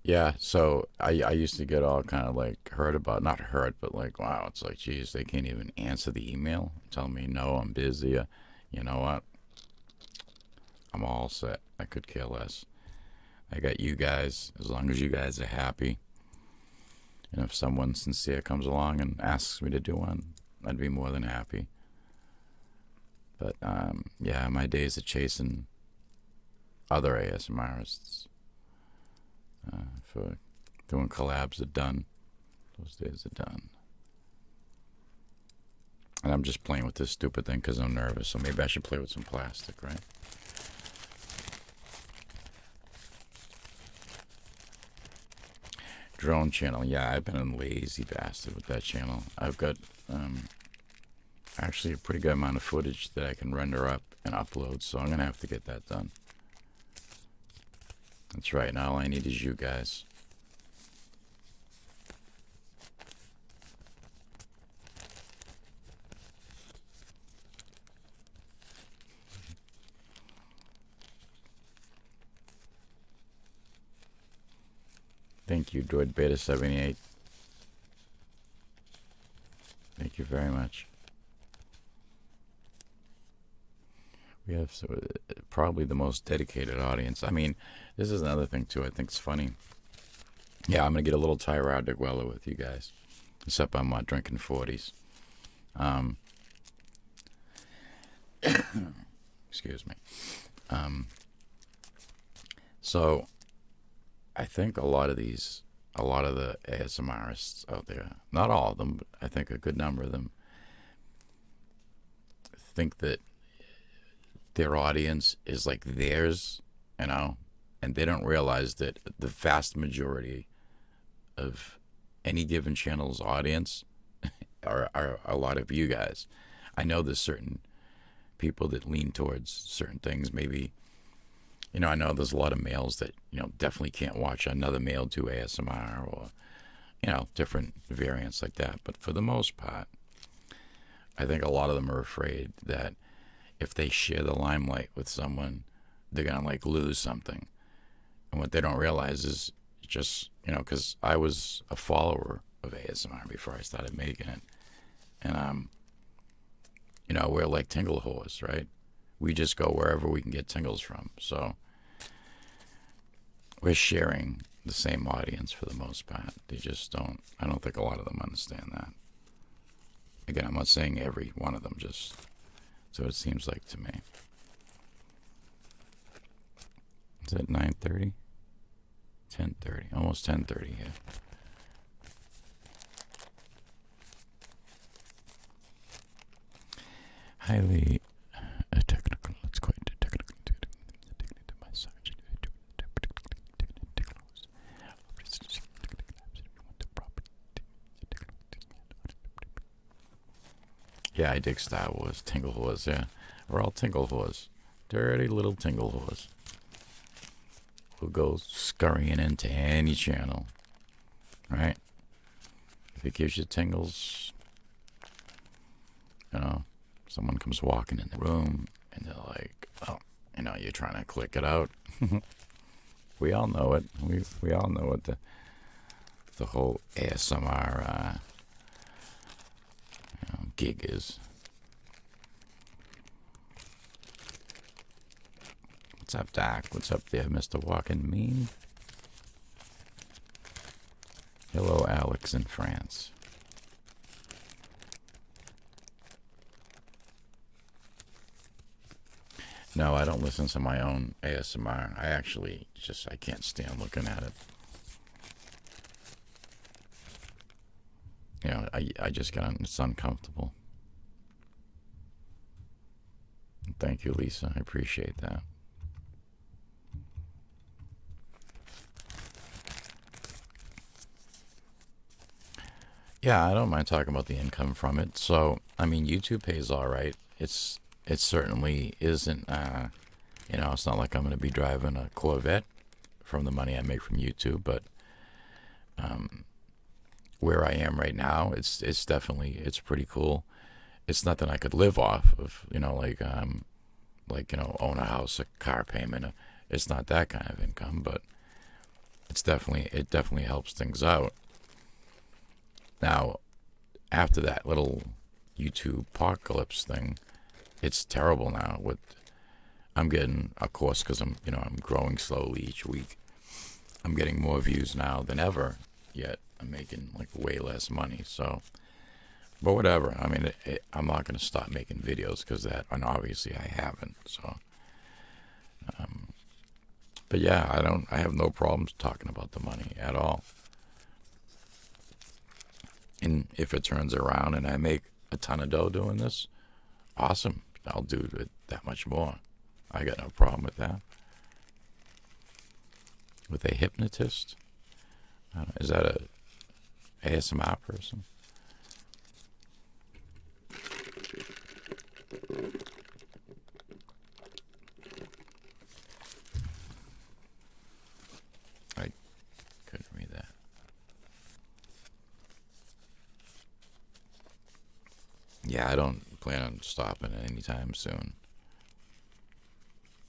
Yeah, so I used to get all kind of like hurt about, not hurt, but like, wow, it's like, geez, they can't even answer the email, tell me, no, I'm busy. You know what? I'm all set. I could care less. I got you guys, as long as you guys are happy. And if someone sincere comes along and asks me to do one, I'd be more than happy. But, yeah, my days of chasing other ASMRists for doing collabs are done. Those days are done. And I'm just playing with this stupid thing because I'm nervous, so maybe I should play with some plastic, right? Drone channel. Yeah, I've been a lazy bastard with that channel. I've got actually a pretty good amount of footage that I can render up and upload, so I'm going to have to get that done. That's right, now all I need is you guys. Thank you, Droid Beta 78. Thank you very much. We have probably the most dedicated audience. I mean, this is another thing, too. I think it's funny. Yeah, I'm going to get a little TirarADeguello with you guys. Except I'm not drinking 40s. Excuse me. So, I think a lot of the ASMRists out there, not all of them, but I think a good number of them, think that their audience is like theirs, you know, and they don't realize that the vast majority of any given channel's audience are a lot of you guys. I know there's certain people that lean towards certain things. Maybe, you know, I know there's a lot of males that, you know, definitely can't watch another male do ASMR or, you know, different variants like that. But for the most part, I think a lot of them are afraid that if they share the limelight with someone, they're going to like lose something. And what they don't realize is just, you know, because I was a follower of ASMR before I started making it. And, you know, we're like tingle whores, right? We just go wherever we can get tingles from. So we're sharing the same audience for the most part. They just don't, I don't think a lot of them understand that. Again, I'm not saying every one of them, just so it seems like to me. Is it 9:30? 10:30, almost 10:30 here. Highly technical. Let's quite technical. Yeah, I dig Star Wars. Tingle whores, yeah. We're all tingle whores. Dirty little tingle whores. We'll go scurrying into any channel, right? If it gives you tingles, you know, someone comes walking in the room and they're like, oh, you know, you're trying to click it out. We all know it. We all know what the whole ASMR gig is. What's up, Doc? What's up there, Mr. Walking Mean? Hello, Alex in France. No, I don't listen to my own ASMR. I actually I can't stand looking at it. You know, I just get on. It's uncomfortable. Thank you, Lisa. I appreciate that. Yeah, I don't mind talking about the income from it. So, I mean, YouTube pays all right. It certainly isn't. It's not like I'm going to be driving a Corvette from the money I make from YouTube, but where I am right now, it's definitely it's pretty cool. It's nothing I could live off of, own a house, a car payment. It's not that kind of income, but it definitely helps things out. Now, after that little YouTube apocalypse thing, it's terrible now. I'm getting, of course, because I'm growing slowly each week. I'm getting more views now than ever, yet I'm making like way less money. So, but whatever. I mean, I'm not going to stop making videos because and obviously I haven't. So, but yeah, I have no problems talking about the money at all. And if it turns around and I make a ton of dough doing this, awesome. I'll do it that much more. I got no problem with that. With a hypnotist? Is that a ASMR person? I couldn't read that. Yeah, I don't plan on stopping anytime soon.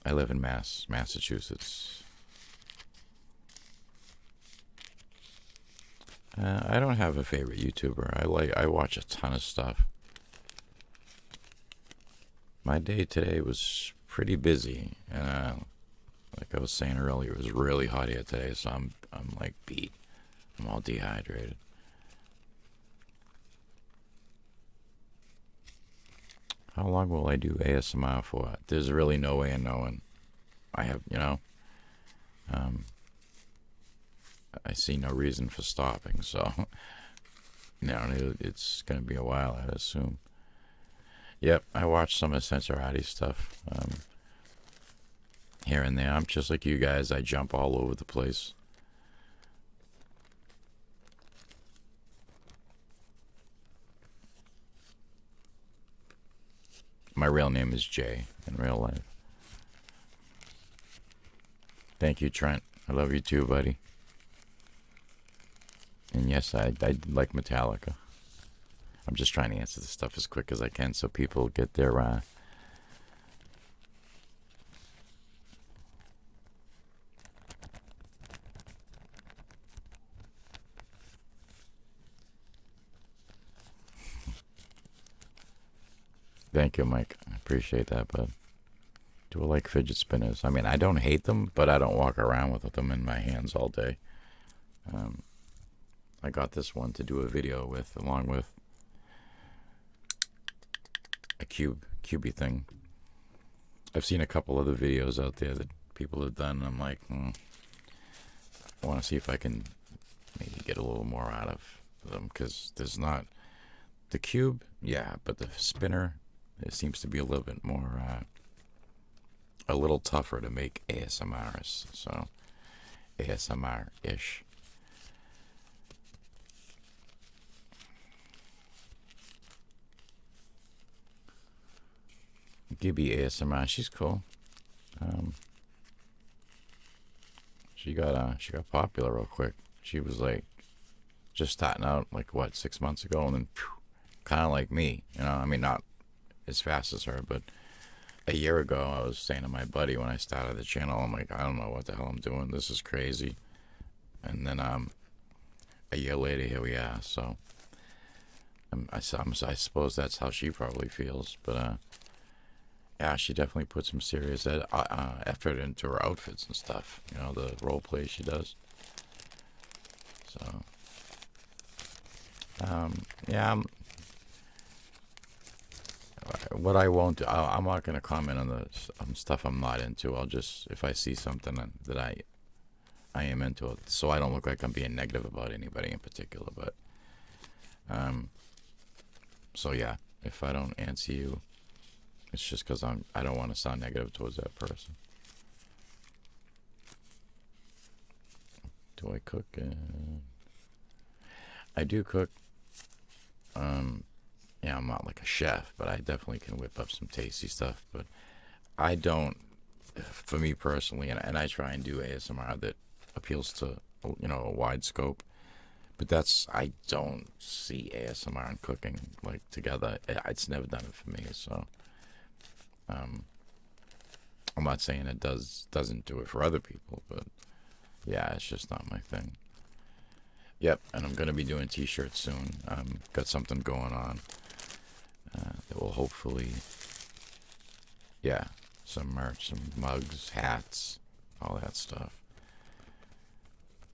I live in Massachusetts. I don't have a favorite YouTuber. I watch a ton of stuff. My day today was pretty busy. Like I was saying earlier, it was really hot here today, so I'm like beat. I'm all dehydrated. How long will I do ASMR for? There's really no way of knowing. I have, I see no reason for stopping, so, it's going to be a while, I assume. Yep, I watch some of TirarADeguello stuff here and there. I'm just like you guys. I jump all over the place. My real name is Jay in real life. Thank you, Trent. I love you too, buddy. And yes, I like Metallica. I'm just trying to answer this stuff as quick as I can so people get their Thank you, Mike. I appreciate that, bud. Do I like fidget spinners? I mean, I don't hate them, but I don't walk around with them in my hands all day. I got this one to do a video with, along with a cubey thing. I've seen a couple other videos out there that people have done, and I'm like, I want to see if I can maybe get a little more out of them, because there's not the cube, yeah, but the spinner, it seems to be a little bit more, a little tougher to make ASMRs, so ASMR-ish. Gibby ASMR, she's cool. She got popular real quick. She was like just starting out, like what, 6 months ago, and then kind of like me, I mean, not as fast as her, but a year ago, I was saying to my buddy when I started the channel, I'm like, I don't know what the hell I'm doing. This is crazy. And then a year later, here we are. So I suppose that's how she probably feels. But yeah, she definitely put some serious effort into her outfits and stuff. The role play she does. So yeah, what I won't do, I'm not going to comment on stuff I'm not into. I'll just, if I see something that I am into it, so I don't look like I'm being negative about anybody in particular. But So yeah, if I don't answer you, it's just because I don't want to sound negative towards that person. Do I cook? I do cook. Yeah, I'm not like a chef, but I definitely can whip up some tasty stuff. But I don't, for me personally, and I try and do ASMR that appeals to, a wide scope. But I don't see ASMR and cooking like together. It's never done it for me. So I'm not saying it doesn't do it for other people, but yeah, it's just not my thing. Yep, and I'm gonna be doing t-shirts soon. Got something going on that will hopefully, yeah, some merch, some mugs, hats, all that stuff.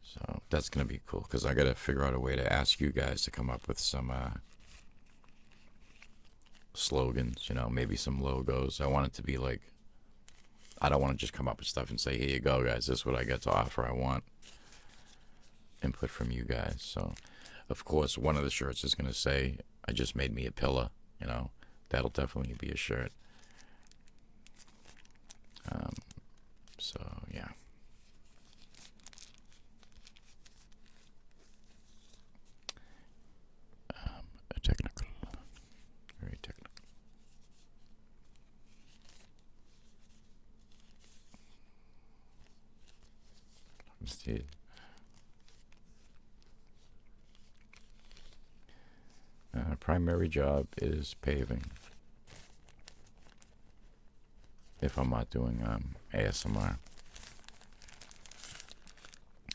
So that's gonna be cool because I gotta figure out a way to ask you guys to come up with some slogans. Maybe some logos. I want it to be like, I don't want to just come up with stuff and say, here you go, guys, this is what I got to offer. I want input from you guys. So, of course, one of the shirts is going to say, I just made me a pillow. That'll definitely be a shirt. So, yeah. Technical. Very technical. Let's see. Primary job is paving. If I'm not doing ASMR.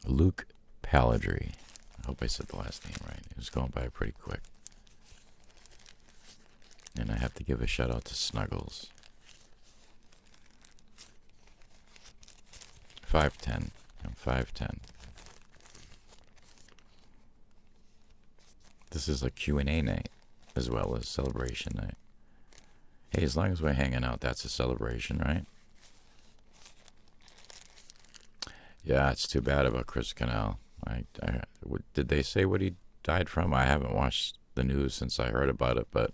Luke Palladry. I hope I said the last name right. It was going by pretty quick. And I have to give a shout out to Snuggles. 5'10". I'm 5'10". This is a Q&A night as well as celebration night. Hey, as long as we're hanging out, that's a celebration, right? Yeah, it's too bad about Chris Cornell. Did they say what he died from? I haven't watched the news since I heard about it, but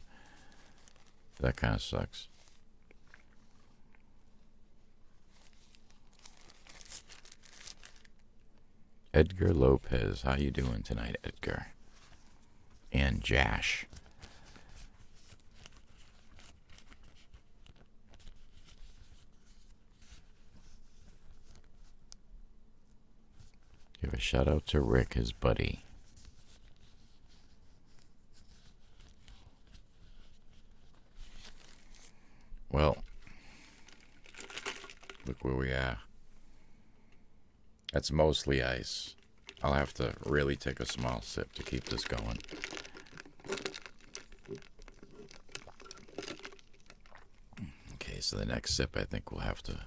that kind of sucks. Edgar Lopez, how you doing tonight, Edgar? And Jash. Give a shout out to Rick, his buddy. Well, look where we are. That's mostly ice. I'll have to really take a small sip to keep this going. Okay, so the next sip I think we'll have to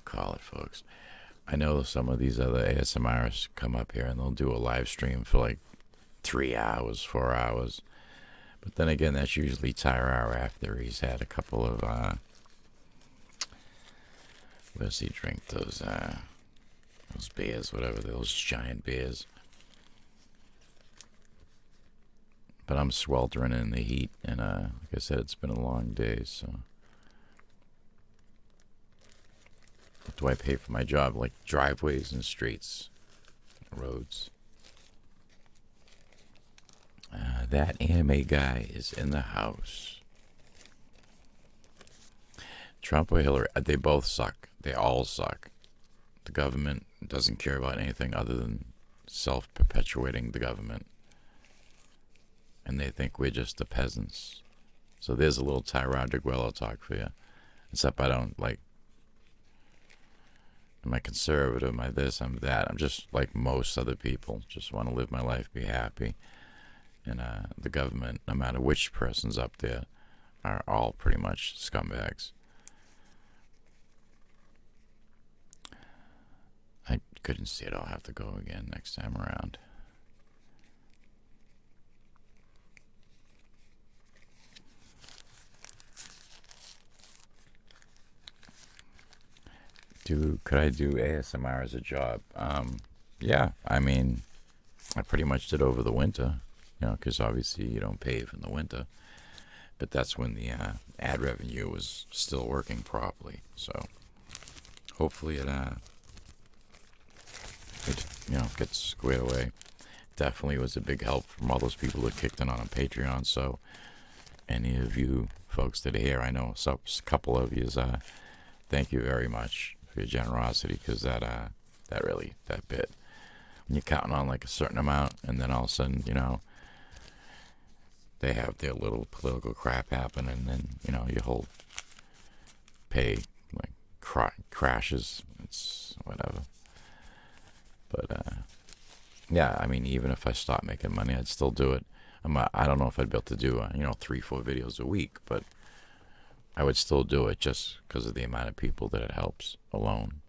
call it, folks. I know some of these other ASMRs come up here and they'll do a live stream for like 3 hours, 4 hours. But then again, that's usually Tyrar after he's had a couple of, what does he drink? Those beers, whatever, those giant beers. But I'm sweltering in the heat, and like I said, it's been a long day, so. What do I pay for my job? Like driveways and streets, roads. That AMA guy is in the house. Trump or Hillary, they both suck. They all suck. The government doesn't care about anything other than self-perpetuating the government. And they think we're just the peasants. So there's a little TirarADeguello talk for you. Except I don't like, am I conservative, am I this, I'm that. I'm just like most other people. Just want to live my life, be happy. And the government, no matter which person's up there, are all pretty much scumbags. I couldn't see it. I'll have to go again next time around. Could I do ASMR as a job? Yeah, I mean, I pretty much did over the winter. you know, because obviously you don't pave in the winter. But that's when the ad revenue was still working properly. So hopefully it you know, gets squared away. Definitely was a big help from all those people that kicked in on Patreon. So any of you folks that are here, I know a couple of you, thank you very much for your generosity, because that bit, when you're counting on like a certain amount, and then all of a sudden, you know, they have their little political crap happen, and then, you know, your whole pay like crashes. It's whatever. But yeah, I mean, even if I stopped making money, I'd still do it. I don't know if I'd be able to do, you know, 3-4 videos a week, but I would still do it just because of the amount of people that it helps alone.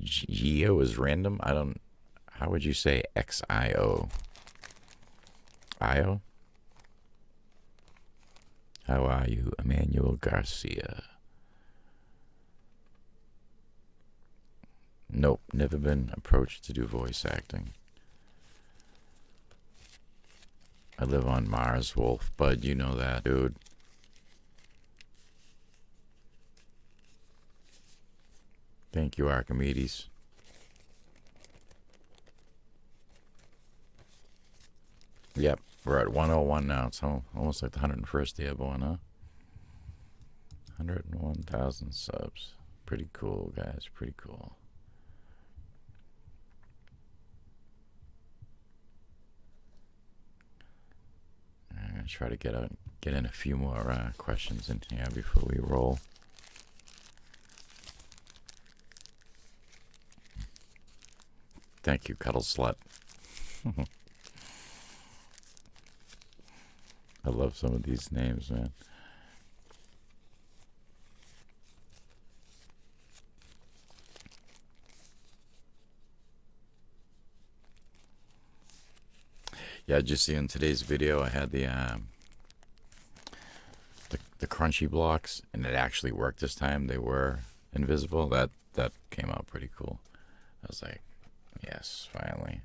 Geo is random. How would you say XIO? IO? How are you, Emmanuel Garcia? Nope, never been approached to do voice acting. I live on Mars, Wolf. Bud, you know that, dude. Thank you, Archimedes. Yep, we're at 101 now. It's almost like the 101st Airborne, huh? 101,000 subs. Pretty cool, guys. Pretty cool. I'm going to try to get in a few more questions in here before we roll. Thank you, Cuddle Slut. I love some of these names, man. Yeah, just see in today's video, I had the crunchy blocks, and it actually worked this time. They were invisible. That came out pretty cool. I was like, yes, finally.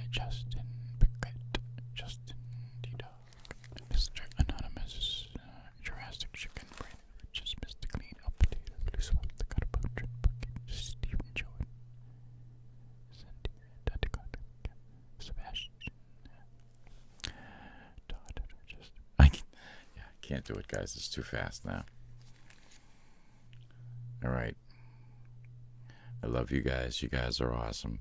Justin Pickett, Justin D-Dog, Mr. Anonymous, Jurassic Chicken, Brandon Riches, Mr. Clean Up Potato, Blue Swap, The Cutter Bucket, Stephen Jordan, Sandy, Sebastian, Todd, I can't do it, guys. It's too fast now. All right. I love you guys. You guys are awesome.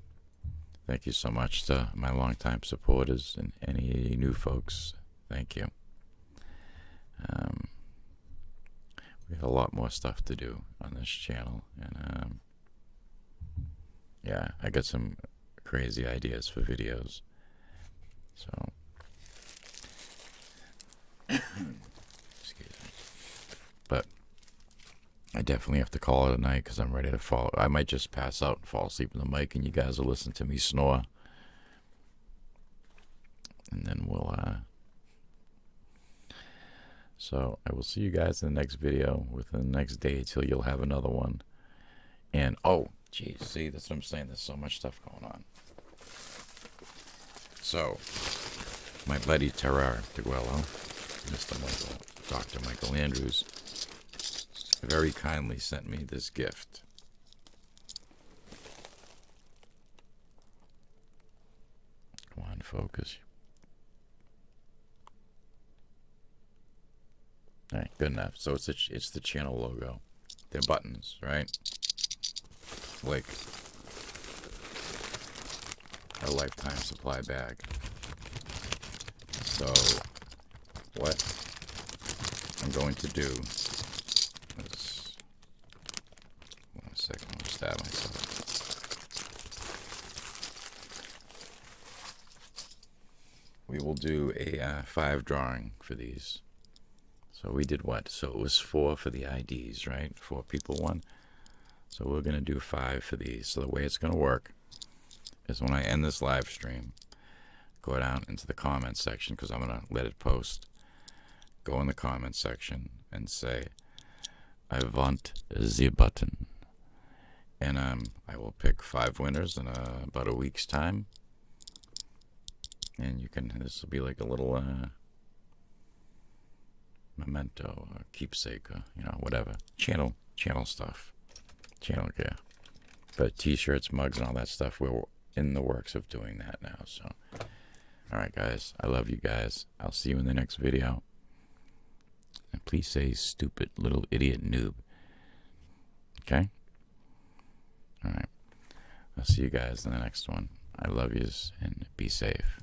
Thank you so much to my longtime supporters and any new folks. Thank you. We have a lot more stuff to do on this channel, and yeah, I got some crazy ideas for videos. So, excuse me. But I definitely have to call it a night because I'm ready to fall. I might just pass out and fall asleep in the mic, and you guys will listen to me snore. And then we'll, so I will see you guys in the next video within the next day till you'll have another one. And, oh, geez, see, that's what I'm saying. There's so much stuff going on. So, my buddy TirarADeguello, Mr. Michael, Dr. Michael Andrews, very kindly sent me this gift. Come on, focus. All right, good enough. So it's the channel logo. They're buttons, right? Like a lifetime supply bag. So what I'm going to do is, one second, I'll stab myself. We will do a 5 drawing for these. So we did what? So it was 4 for the IDs, right? 4 people won. So we're going to do 5 for these. So the way it's going to work is when I end this live stream, go down into the comments section, because I'm going to let it post. Go in the comments section and say, I want the button. And I will pick 5 winners in about a week's time. And you can, this will be like a little memento, keepsake, you know, whatever. Channel stuff. Channel, yeah. But t-shirts, mugs, and all that stuff, we're in the works of doing that now. So, all right, guys. I love you guys. I'll see you in the next video. And please say stupid little idiot noob. Okay? All right. I'll see you guys in the next one. I love yous and be safe.